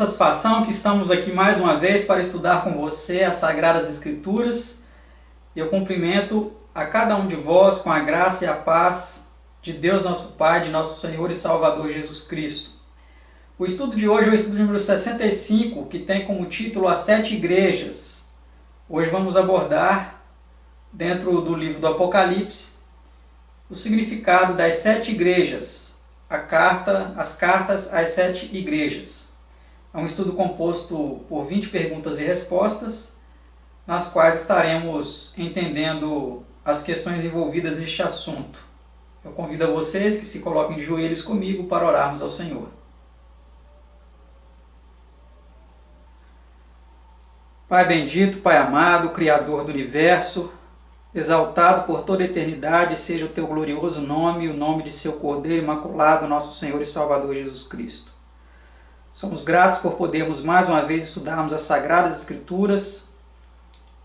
satisfação que estamos aqui mais uma vez para estudar com você as Sagradas Escrituras. Eu cumprimento a cada um de vós com a graça e a paz de Deus nosso Pai, de nosso Senhor e Salvador Jesus Cristo. O estudo de hoje é o estudo número 65, que tem como título As Sete Igrejas. Hoje vamos abordar, dentro do livro do Apocalipse, o significado das sete igrejas, as cartas às sete igrejas. É um estudo composto por 20 perguntas e respostas, nas quais estaremos entendendo as questões envolvidas neste assunto. Eu convido a vocês que se coloquem de joelhos comigo para orarmos ao Senhor. Pai bendito, Pai amado, Criador do Universo, exaltado por toda a eternidade seja o Teu glorioso nome e o nome de Seu Cordeiro Imaculado, nosso Senhor e Salvador Jesus Cristo. Somos gratos por podermos mais uma vez estudarmos as Sagradas Escrituras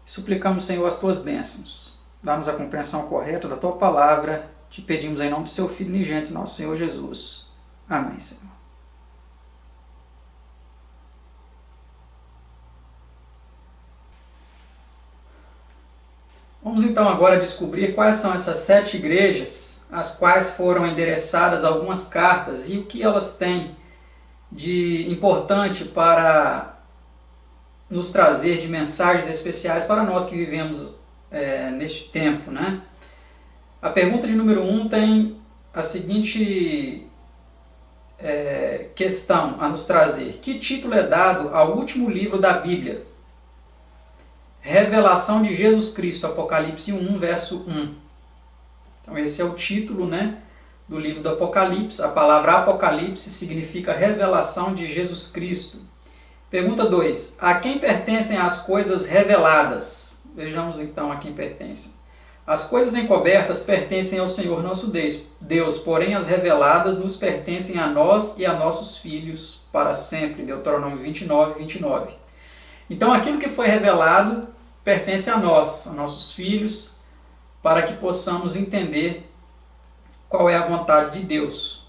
e suplicamos, Senhor, as Tuas bênçãos. Dá-nos a compreensão correta da Tua Palavra. Te pedimos em nome de Seu Filho unigênito, nosso Senhor Jesus. Amém, Senhor. Vamos então agora descobrir quais são essas sete igrejas, às quais foram endereçadas algumas cartas e o que elas têm de importante para nos trazer de mensagens especiais para nós que vivemos neste tempo, né? A pergunta de número 1 tem a seguinte questão a nos trazer. Que título é dado ao último livro da Bíblia? Revelação de Jesus Cristo, Apocalipse 1, verso 1. Então esse é o título, né, do livro do Apocalipse. A palavra Apocalipse significa revelação de Jesus Cristo. Pergunta 2. A quem pertencem as coisas reveladas? Vejamos então a quem pertencem. As coisas encobertas pertencem ao Senhor nosso Deus, porém as reveladas nos pertencem a nós e a nossos filhos para sempre. Deuteronômio 29, 29. Então aquilo que foi revelado pertence a nós, a nossos filhos, para que possamos entender qual é a vontade de Deus.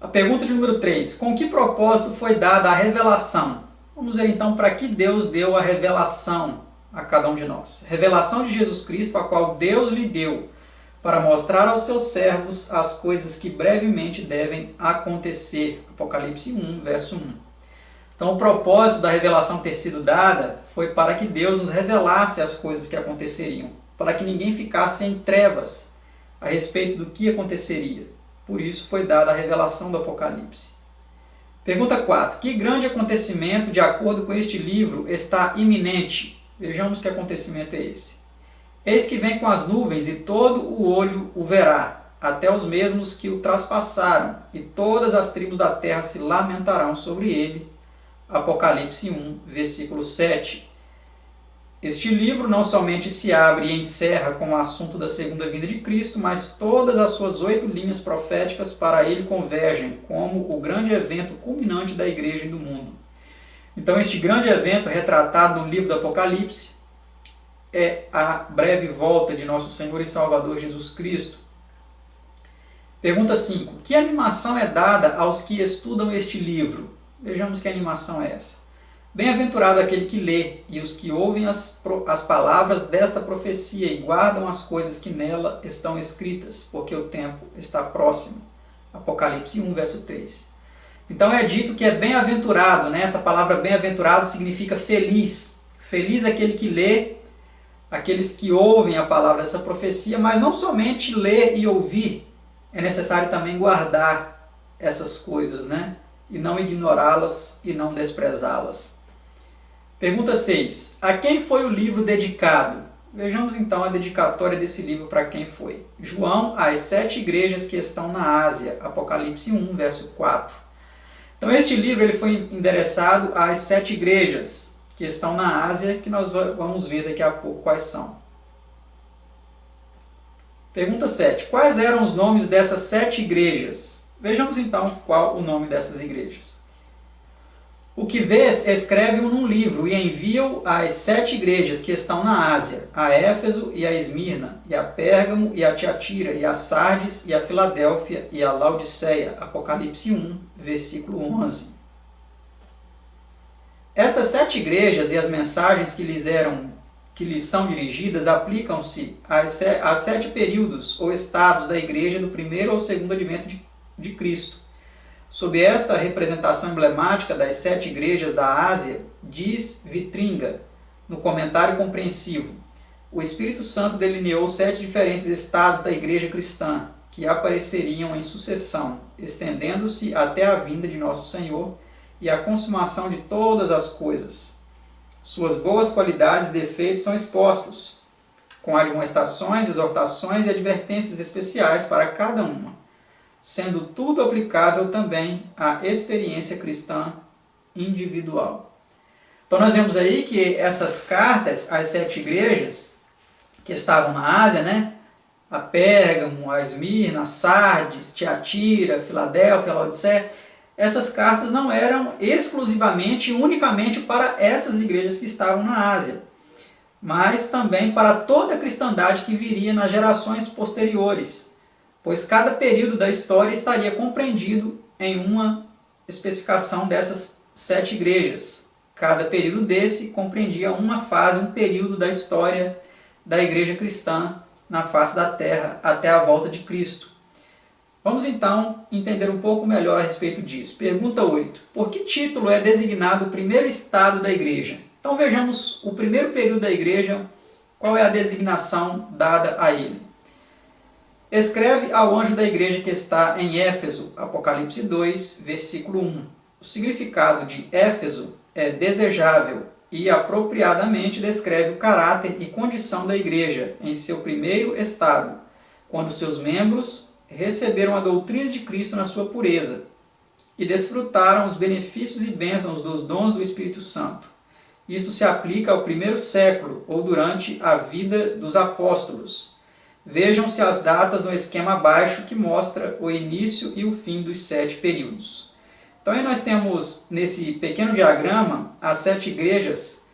A pergunta de número 3. Com que propósito foi dada a revelação? Vamos ver então para que Deus deu a revelação a cada um de nós. Revelação de Jesus Cristo, a qual Deus lhe deu para mostrar aos seus servos as coisas que brevemente devem acontecer. Apocalipse 1, verso 1. Então o propósito da revelação ter sido dada foi para que Deus nos revelasse as coisas que aconteceriam, para que ninguém ficasse em trevas a respeito do que aconteceria. Por isso foi dada a revelação do Apocalipse. Pergunta 4. Que grande acontecimento, de acordo com este livro, está iminente? Vejamos que acontecimento é esse. Eis que vem com as nuvens, e todo o olho o verá, até os mesmos que o traspassaram, e todas as tribos da terra se lamentarão sobre ele. Apocalipse 1, versículo 7. Este livro não somente se abre e encerra com o assunto da segunda vinda de Cristo, mas todas as suas 8 linhas proféticas para ele convergem como o grande evento culminante da igreja e do mundo. Então este grande evento retratado no livro do Apocalipse é a breve volta de nosso Senhor e Salvador Jesus Cristo. Pergunta 5. Que animação é dada aos que estudam este livro? Vejamos que animação é essa. Bem-aventurado aquele que lê e os que ouvem as palavras desta profecia e guardam as coisas que nela estão escritas, porque o tempo está próximo. Apocalipse 1, verso 3. Então é dito que é bem-aventurado, né? Essa palavra bem-aventurado significa feliz. Feliz aquele que lê, aqueles que ouvem a palavra dessa profecia, mas não somente ler e ouvir, é necessário também guardar essas coisas, né? E não ignorá-las e não desprezá-las. Pergunta 6. A quem foi o livro dedicado? Vejamos então a dedicatória desse livro para quem foi. João às 7 igrejas que estão na Ásia. Apocalipse 1, verso 4. Então este livro ele foi endereçado às 7 igrejas que estão na Ásia, que nós vamos ver daqui a pouco quais são. Pergunta 7. Quais eram os nomes dessas 7 igrejas? Vejamos então qual o nome dessas igrejas. O que vês, escreve-o num livro e envia-o às 7 igrejas que estão na Ásia, a Éfeso e a Esmirna, e a Pérgamo e a Tiatira, e a Sardes e a Filadélfia e a Laodiceia. Apocalipse 1, versículo 11. Estas 7 igrejas e as mensagens que lhes são dirigidas aplicam-se a 7 períodos ou estados da igreja do primeiro ou segundo advento de Cristo. Sob esta representação emblemática das 7 igrejas da Ásia, diz Vitringa, no comentário compreensivo, o Espírito Santo delineou 7 diferentes estados da igreja cristã, que apareceriam em sucessão, estendendo-se até a vinda de nosso Senhor e a consumação de todas as coisas. Suas boas qualidades e defeitos são expostos, com admoestações, exortações e advertências especiais para cada uma, sendo tudo aplicável também à experiência cristã individual. Então nós vemos aí que essas cartas às 7 igrejas que estavam na Ásia, né? A Pérgamo, a Esmirna, a Sardes, Tiatira, Filadélfia, a Laodiceia, essas cartas não eram exclusivamente e unicamente para essas igrejas que estavam na Ásia, mas também para toda a cristandade que viria nas gerações posteriores, pois cada período da história estaria compreendido em uma especificação dessas 7 igrejas. Cada período desse compreendia uma fase, um período da história da igreja cristã na face da terra até a volta de Cristo. Vamos então entender um pouco melhor a respeito disso. Pergunta 8. Por que título é designado o primeiro estado da igreja? Então vejamos o primeiro período da igreja, qual é a designação dada a ele. Escreve ao anjo da igreja que está em Éfeso, Apocalipse 2, versículo 1. O significado de Éfeso é desejável e apropriadamente descreve o caráter e condição da igreja em seu primeiro estado, quando seus membros receberam a doutrina de Cristo na sua pureza e desfrutaram os benefícios e bênçãos dos dons do Espírito Santo. Isto se aplica ao primeiro século ou durante a vida dos apóstolos. Vejam-se as datas no esquema abaixo que mostra o início e o fim dos 7 períodos. Então aí nós temos nesse pequeno diagrama as 7 igrejas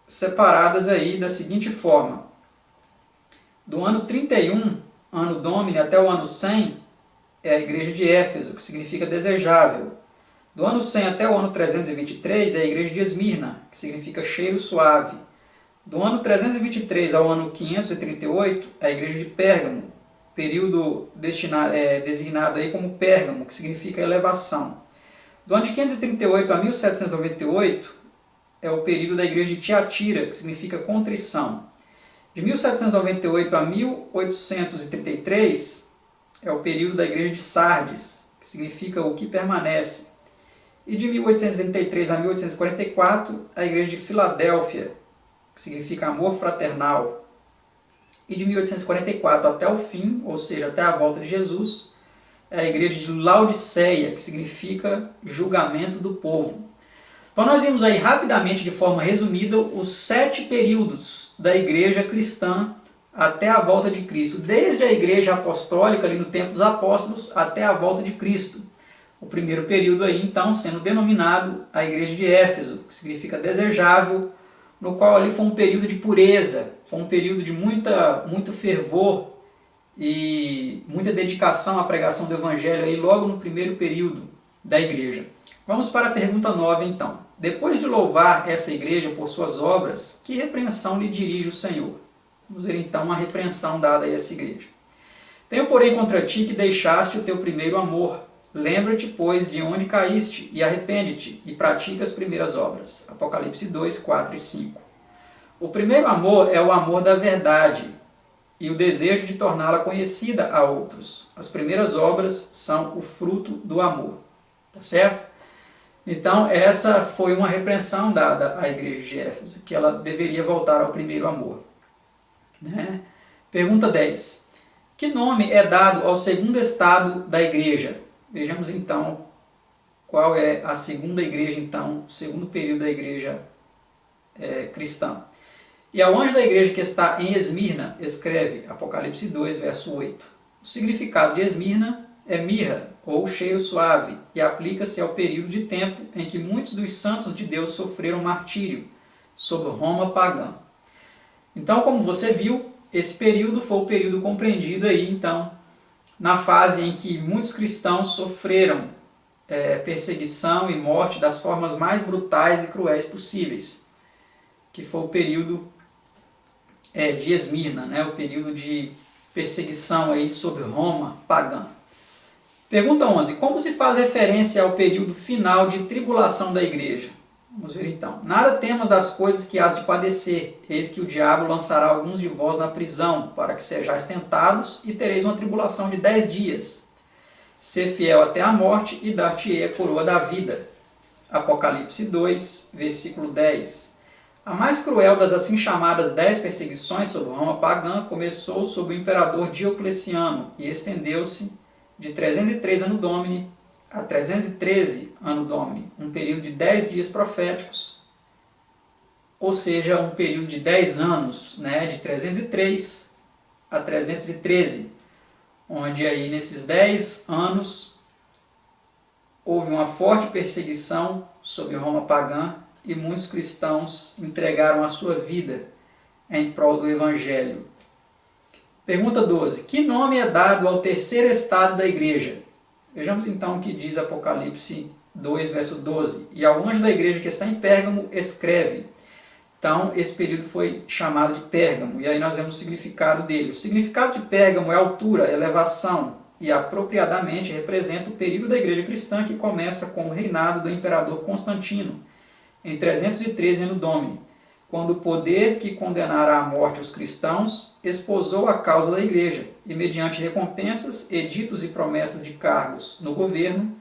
separadas aí da seguinte forma. Do ano 31, ano Domini, até o ano 100, é a igreja de Éfeso, que significa desejável. Do ano 100 até o ano 323 é a igreja de Esmirna, que significa cheiro suave. Do ano 323 ao ano 538 é a igreja de Pérgamo, período designado aí como Pérgamo, que significa elevação. Do ano de 538 a 1798 é o período da igreja de Tiatira, que significa contrição. De 1798 a 1833 é o período da igreja de Sardes, que significa o que permanece. E de 1833 a 1844, a igreja de Filadélfia, que significa amor fraternal. E de 1844 até o fim, ou seja, até a volta de Jesus, é a igreja de Laodiceia, que significa julgamento do povo. Então nós vimos aí rapidamente, de forma resumida, os 7 períodos da igreja cristã até a volta de Cristo, desde a igreja apostólica, ali no tempo dos apóstolos, até a volta de Cristo. O primeiro período aí, então, sendo denominado a igreja de Éfeso, que significa desejável, no qual ali foi um período de pureza, foi um período de muito fervor e muita dedicação à pregação do Evangelho aí logo no primeiro período da igreja. Vamos para a pergunta 9 então. Depois de louvar essa igreja por suas obras, que repreensão lhe dirige o Senhor? Vamos ver então uma repreensão dada a essa igreja. Tenho, porém, contra ti que deixaste o teu primeiro amor. Lembra-te, pois, de onde caíste, e arrepende-te, e pratica as primeiras obras. Apocalipse 2, 4 e 5. O primeiro amor é o amor da verdade e o desejo de torná-la conhecida a outros. As primeiras obras são o fruto do amor. Tá certo? Então, essa foi uma repreensão dada à igreja de Éfeso, que ela deveria voltar ao primeiro amor. Né? Pergunta 10. Que nome é dado ao segundo estado da igreja? Vejamos então qual é a segunda igreja, então, o segundo período da igreja cristã. E ao anjo da igreja que está em Esmirna, escreve Apocalipse 2, verso 8. O significado de Esmirna é mirra, ou cheiro suave, e aplica-se ao período de tempo em que muitos dos santos de Deus sofreram martírio sob Roma pagã. Então, como você viu, esse período foi o período compreendido aí, então, na fase em que muitos cristãos sofreram perseguição e morte das formas mais brutais e cruéis possíveis, que foi o período de Esmirna, né? O período de perseguição aí sobre Roma pagã. Pergunta 11. Como se faz referência ao período final de tribulação da igreja? Vamos ver então. Nada temas das coisas que hás de padecer, eis que o diabo lançará alguns de vós na prisão, para que sejais tentados, e tereis uma tribulação de 10 dias. Ser fiel até a morte, e dar-te-ei a coroa da vida. Apocalipse 2, versículo 10. A mais cruel das assim chamadas 10 perseguições sobre Roma pagã começou sob o imperador Diocleciano e estendeu-se de 303 Anno Domini a 313 Anno Domini, um período de 10 dias proféticos, ou seja, um período de 10 anos, né, de 303 a 313, onde aí nesses 10 anos houve uma forte perseguição sobre Roma pagã e muitos cristãos entregaram a sua vida em prol do Evangelho. Pergunta 12. Que nome é dado ao terceiro estado da igreja? Vejamos então o que diz Apocalipse 2, verso 12. E ao anjo da igreja que está em Pérgamo, escreve. Então, esse período foi chamado de Pérgamo, e aí nós vemos o significado dele. O significado de Pérgamo é altura, elevação, e apropriadamente representa o período da igreja cristã que começa com o reinado do imperador Constantino, em 313 Anno Domini, quando o poder que condenara à morte os cristãos esposou a causa da igreja e, mediante recompensas, editos e promessas de cargos no governo,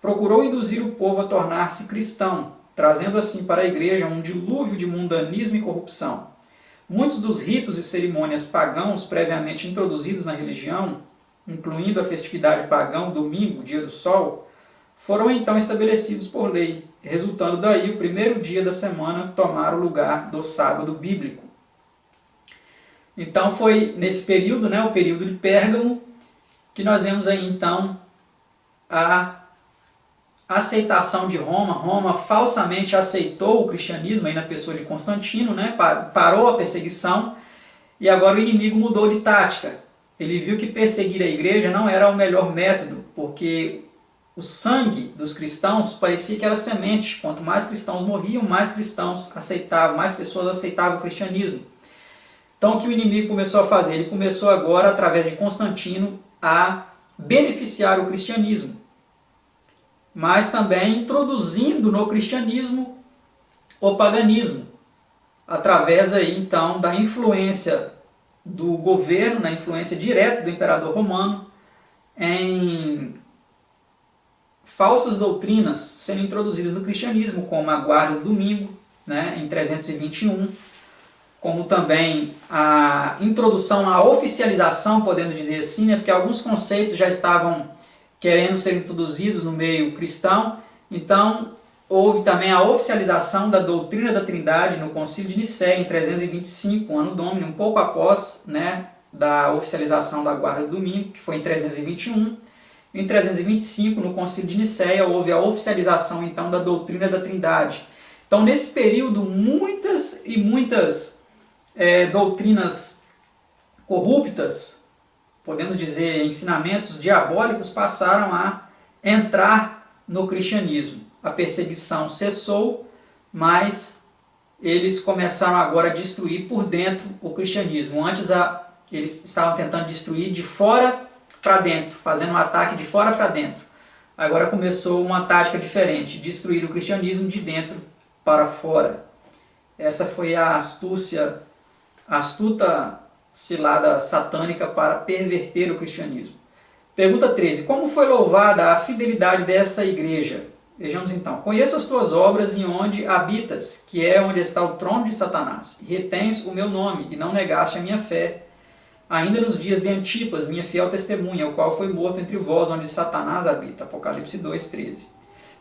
procurou induzir o povo a tornar-se cristão, trazendo assim para a igreja um dilúvio de mundanismo e corrupção. Muitos dos ritos e cerimônias pagãos previamente introduzidos na religião, incluindo a festividade pagã, o domingo, dia do sol, foram então estabelecidos por lei, resultando daí o primeiro dia da semana tomar o lugar do sábado bíblico. Então foi nesse período, né, o período de Pérgamo, que nós vemos aí então a aceitação de Roma. Roma falsamente aceitou o cristianismo aí na pessoa de Constantino, né, parou a perseguição e agora o inimigo mudou de tática. Ele viu que perseguir a igreja não era o melhor método, porque o sangue dos cristãos parecia que era semente. Quanto mais cristãos morriam, mais cristãos aceitavam, mais pessoas aceitavam o cristianismo. Então o que o inimigo começou a fazer? Ele começou agora, através de Constantino, a beneficiar o cristianismo, mas também introduzindo no cristianismo o paganismo, através aí então da influência do governo, na influência direta do imperador romano, em falsas doutrinas sendo introduzidas no cristianismo, como a guarda do domingo, né, em 321, como também a introdução, a oficialização, podemos dizer assim, né, porque alguns conceitos já estavam querendo ser introduzidos no meio cristão. Então, houve também a oficialização da doutrina da Trindade no Concílio de Nicéia, em 325, Anno Domini, um pouco após, né, da oficialização da guarda do domingo, que foi em 321. Em 325, no Concílio de Nicéia, houve a oficialização então da doutrina da Trindade. Então, nesse período, muitas doutrinas corruptas, podemos dizer, ensinamentos diabólicos, passaram a entrar no cristianismo. A perseguição cessou, mas eles começaram agora a destruir por dentro o cristianismo. Antes eles estavam tentando destruir de fora para dentro, fazendo um ataque de fora para dentro. Agora começou uma tática diferente, destruir o cristianismo de dentro para fora. Essa foi a astuta cilada satânica para perverter o cristianismo. Pergunta 13. Como foi louvada a fidelidade dessa igreja? Vejamos então. Conheço as tuas obras e onde habitas, que é onde está o trono de Satanás. E retens o meu nome, e não negaste a minha fé. Ainda nos dias de Antipas, minha fiel testemunha, o qual foi morto entre vós, onde Satanás habita. Apocalipse 2:13.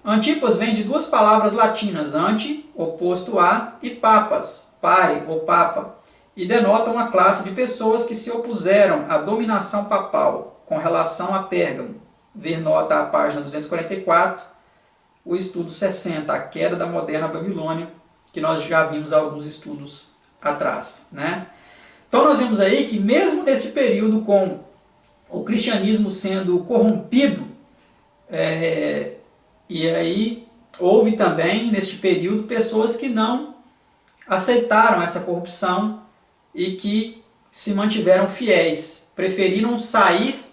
Antipas vem de duas palavras latinas, ante, oposto a, e papas, pai ou papa, e denota uma classe de pessoas que se opuseram à dominação papal com relação a Pérgamo. Ver nota a página 244, o estudo 60, a queda da moderna Babilônia, que nós já vimos alguns estudos atrás, né? Então nós vemos aí que mesmo nesse período, com o cristianismo sendo corrompido E aí houve também, neste período, pessoas que não aceitaram essa corrupção e que se mantiveram fiéis, preferiram sair,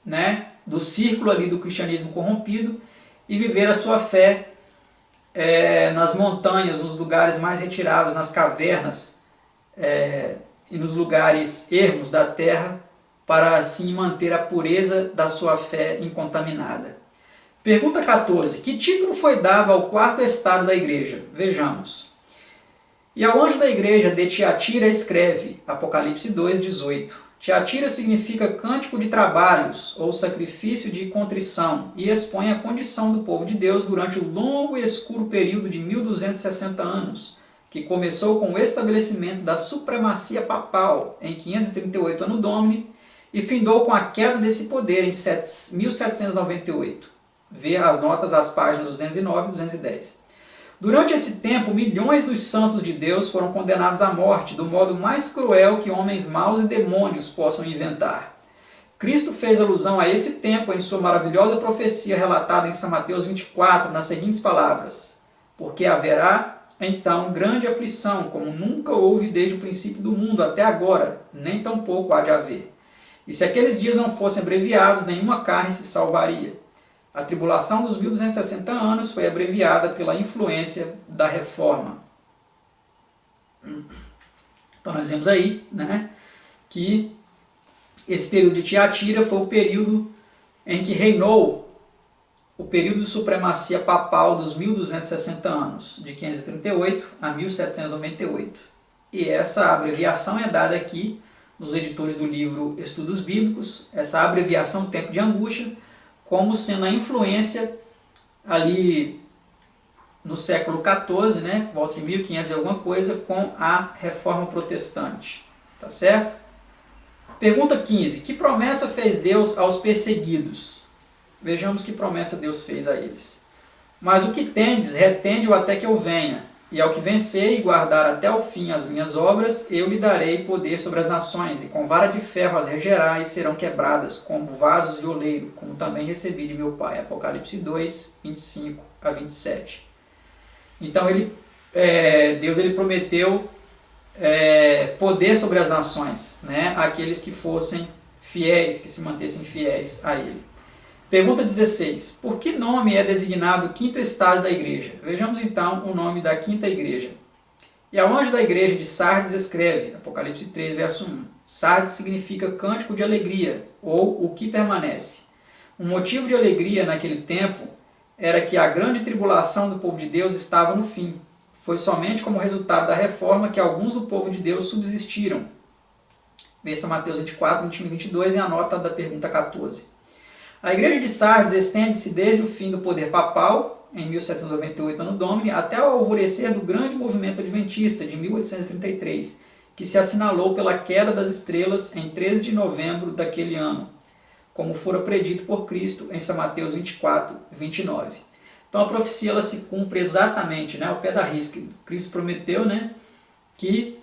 né, do círculo ali do cristianismo corrompido e viver a sua fé nas montanhas, nos lugares mais retirados, nas cavernas e nos lugares ermos da terra, para assim manter a pureza da sua fé incontaminada. Pergunta 14. Que título foi dado ao quarto estado da igreja? Vejamos. E ao anjo da igreja de Tiatira escreve, Apocalipse 2:18. Tiatira significa cântico de trabalhos ou sacrifício de contrição e expõe a condição do povo de Deus durante o longo e escuro período de 1260 anos, que começou com o estabelecimento da supremacia papal em 538 Anno Domini e findou com a queda desse poder em 1798. Vê as notas às páginas 209 e 210. Durante esse tempo, milhões dos santos de Deus foram condenados à morte, do modo mais cruel que homens maus e demônios possam inventar. Cristo fez alusão a esse tempo em sua maravilhosa profecia relatada em São Mateus 24, nas seguintes palavras: porque haverá então grande aflição, como nunca houve desde o princípio do mundo até agora, nem tampouco há de haver. E se aqueles dias não fossem abreviados, nenhuma carne se salvaria. A tribulação dos 1260 anos foi abreviada pela influência da Reforma. Então nós vemos aí, né, que esse período de Tiatira foi o período em que reinou o período de supremacia papal dos 1260 anos, de 538 a 1798. E essa abreviação é dada aqui nos editores do livro Estudos Bíblicos, essa abreviação Tempo de Angústia, como sendo a influência ali no século XIV, né, volta de 1500 e alguma coisa, com a Reforma Protestante. Tá certo? Pergunta 15. Que promessa fez Deus aos perseguidos? Vejamos que promessa Deus fez a eles. Mas o que tendes, retende-o até que eu venha. E ao que vencer e guardar até o fim as minhas obras, eu lhe darei poder sobre as nações, e com vara de ferro as regerá, e serão quebradas como vasos de oleiro, como também recebi de meu Pai. Apocalipse 2, 25 a 27. Então Deus prometeu poder sobre as nações, né? Aqueles que fossem fiéis, que se mantessem fiéis a Ele. Pergunta 16. Por que nome é designado o quinto estágio da igreja? Vejamos então o nome da quinta igreja. E ao anjo da igreja de Sardes escreve, Apocalipse 3, verso 1. Sardes significa cântico de alegria, ou o que permanece. Um motivo de alegria naquele tempo era que a grande tribulação do povo de Deus estava no fim. Foi somente como resultado da reforma que alguns do povo de Deus subsistiram. Veja Mateus 24, 21 e 22 em a nota da pergunta 14. A igreja de Sardes estende-se desde o fim do poder papal, em 1798 Anno Domini, até o alvorecer do grande movimento adventista de 1833, que se assinalou pela queda das estrelas em 13 de novembro daquele ano, como fora predito por Cristo em São Mateus 24, 29. Então a profecia ela se cumpre exatamente, né, ao pé da risca. Cristo prometeu, né, que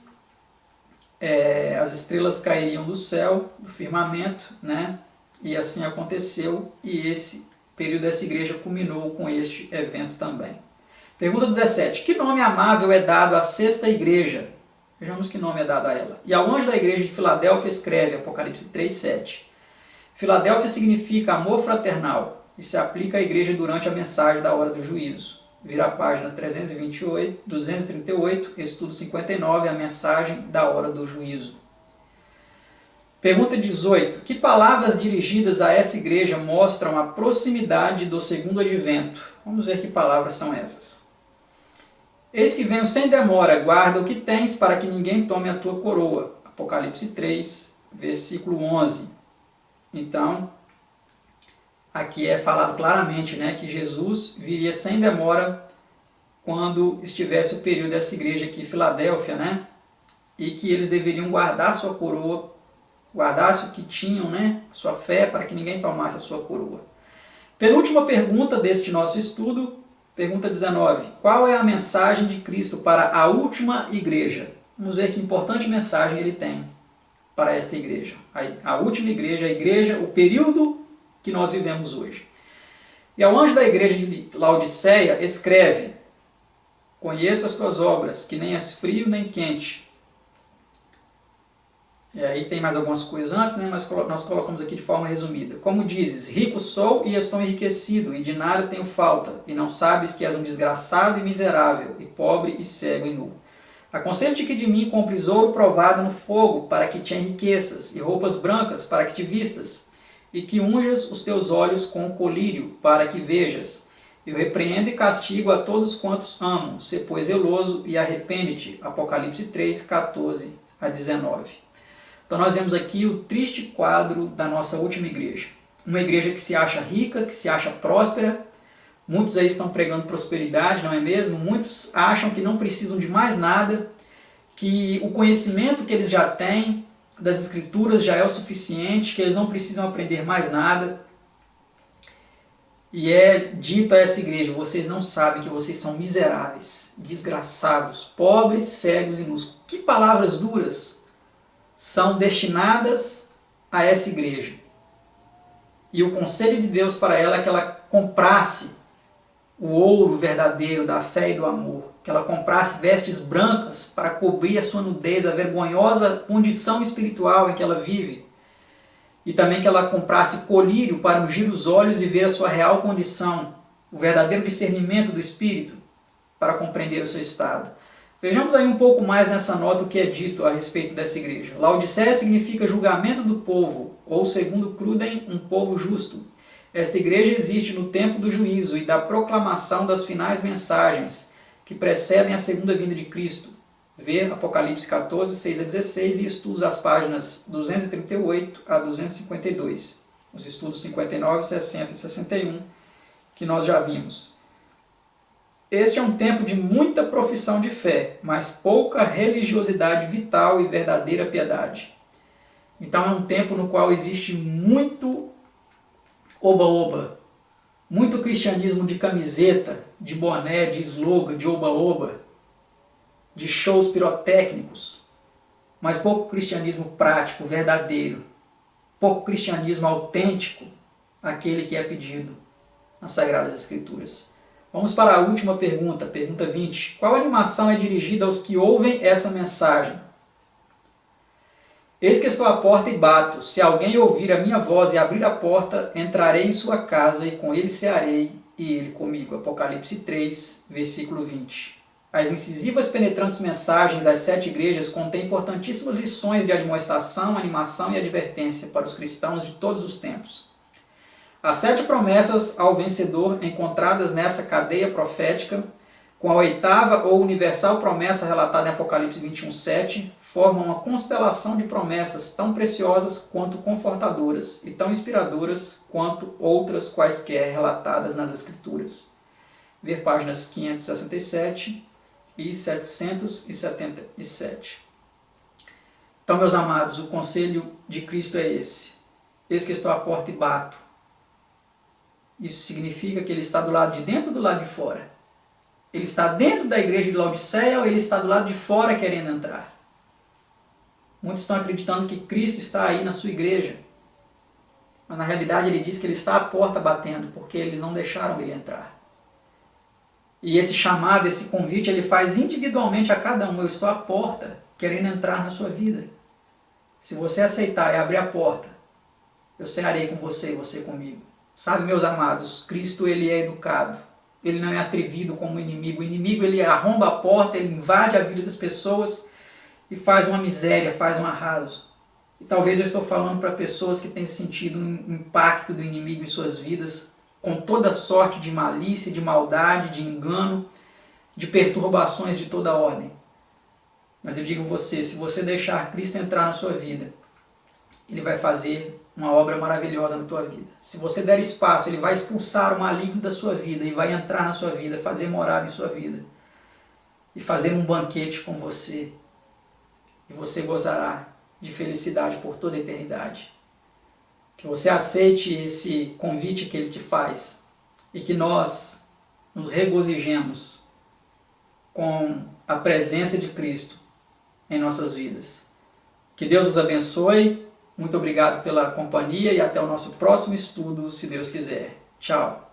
as estrelas cairiam do céu, do firmamento, né, e assim aconteceu, e esse período dessa igreja culminou com este evento também. Pergunta 17. Que nome amável é dado à sexta igreja? Vejamos que nome é dado a ela. E ao anjo da igreja de Filadélfia escreve, Apocalipse 3, 7. Filadélfia significa amor fraternal e se aplica à igreja durante a mensagem da hora do juízo. Vira a página 328, 238, estudo 59, a mensagem da hora do juízo. Pergunta 18. Que palavras dirigidas a essa igreja mostram a proximidade do segundo advento? Vamos ver que palavras são essas. Eis que venho sem demora, guarda o que tens para que ninguém tome a tua coroa. Apocalipse 3, versículo 11. Então, aqui é falado claramente, né, que Jesus viria sem demora quando estivesse o período dessa igreja aqui, Filadélfia, né, e que eles deveriam guardar sua coroa, guardasse o que tinham, né, a sua fé, para que ninguém tomasse a sua coroa. Penúltima pergunta deste nosso estudo, pergunta 19. Qual é a mensagem de Cristo para a última igreja? Vamos ver que importante mensagem ele tem para esta igreja. A última igreja, o período que nós vivemos hoje. E ao anjo da igreja de Laodiceia escreve: conheço as tuas obras, que nem és frio nem quente. E aí tem mais algumas coisas antes, né? Mas nós colocamos aqui de forma resumida. Como dizes, rico sou e estou enriquecido, e de nada tenho falta, e não sabes que és um desgraçado e miserável, e pobre e cego e nu. Aconselho-te que de mim compres ouro provado no fogo, para que te enriqueças, e roupas brancas, para que te vistas, e que unjas os teus olhos com colírio, para que vejas. Eu repreendo e castigo a todos quantos amam. Sê, pois, zeloso e arrepende-te. Apocalipse 3, 14 a 19. Então nós vemos aqui o triste quadro da nossa última igreja. Uma igreja que se acha rica, que se acha próspera. Muitos aí estão pregando prosperidade, não é mesmo? Muitos acham que não precisam de mais nada, que o conhecimento que eles já têm das Escrituras já é o suficiente, que eles não precisam aprender mais nada. E é dito a essa igreja: vocês não sabem que vocês são miseráveis, desgraçados, pobres, cegos e nus. Que palavras duras são destinadas a essa igreja. E o conselho de Deus para ela é que ela comprasse o ouro verdadeiro da fé e do amor, que ela comprasse vestes brancas para cobrir a sua nudez, a vergonhosa condição espiritual em que ela vive, e também que ela comprasse colírio para ungir os olhos e ver a sua real condição, o verdadeiro discernimento do Espírito, para compreender o seu estado. Vejamos aí um pouco mais nessa nota o que é dito a respeito dessa igreja. Laodiceia significa julgamento do povo, ou segundo Cruden, um povo justo. Esta igreja existe no tempo do juízo e da proclamação das finais mensagens que precedem a segunda vinda de Cristo. Ver Apocalipse 14, 6 a 16 e estudos as páginas 238 a 252. Os estudos 59, 60 e 61 que nós já vimos. Este é um tempo de muita profissão de fé, mas pouca religiosidade vital e verdadeira piedade. Então é um tempo no qual existe muito oba-oba, muito cristianismo de camiseta, de boné, de slogan, de oba-oba, de shows pirotécnicos, mas pouco cristianismo prático, verdadeiro, pouco cristianismo autêntico, aquele que é pedido nas Sagradas Escrituras. Vamos para a última pergunta, pergunta 20. Qual animação é dirigida aos que ouvem essa mensagem? Eis que estou à porta e bato. Se alguém ouvir a minha voz e abrir a porta, entrarei em sua casa e com ele cearei e ele comigo. Apocalipse 3, versículo 20. As incisivas penetrantes mensagens às 7 igrejas contêm importantíssimas lições de admoestação, animação e advertência para os cristãos de todos os tempos. As 7 promessas ao vencedor encontradas nessa cadeia profética, com a 8ª ou universal promessa relatada em Apocalipse 21:7, formam uma constelação de promessas tão preciosas quanto confortadoras e tão inspiradoras quanto outras quaisquer relatadas nas Escrituras. Ver páginas 567 e 777. Então, meus amados, o conselho de Cristo é esse. Eis que estou à porta e bato. Isso significa que ele está do lado de dentro ou do lado de fora? Ele está dentro da igreja de Laodiceia ou ele está do lado de fora querendo entrar? Muitos estão acreditando que Cristo está aí na sua igreja. Mas na realidade ele diz que ele está à porta batendo, porque eles não deixaram ele entrar. E esse chamado, esse convite, ele faz individualmente a cada um. Eu estou à porta, querendo entrar na sua vida. Se você aceitar e abrir a porta, eu cearei com você e você comigo. Sabe, meus amados, Cristo ele é educado. Ele não é atrevido como o inimigo. O inimigo ele arromba a porta, ele invade a vida das pessoas e faz uma miséria, faz um arraso. E talvez eu estou falando para pessoas que têm sentido um impacto do inimigo em suas vidas, com toda sorte de malícia, de maldade, de engano, de perturbações de toda ordem. Mas eu digo a você, se você deixar Cristo entrar na sua vida, ele vai fazer uma obra maravilhosa na tua vida. Se você der espaço, ele vai expulsar o maligno da sua vida e vai entrar na sua vida, fazer morada em sua vida e fazer um banquete com você. E você gozará de felicidade por toda a eternidade. Que você aceite esse convite que ele te faz e que nós nos regozijemos com a presença de Cristo em nossas vidas. Que Deus nos abençoe. Muito obrigado pela companhia e até o nosso próximo estudo, se Deus quiser. Tchau!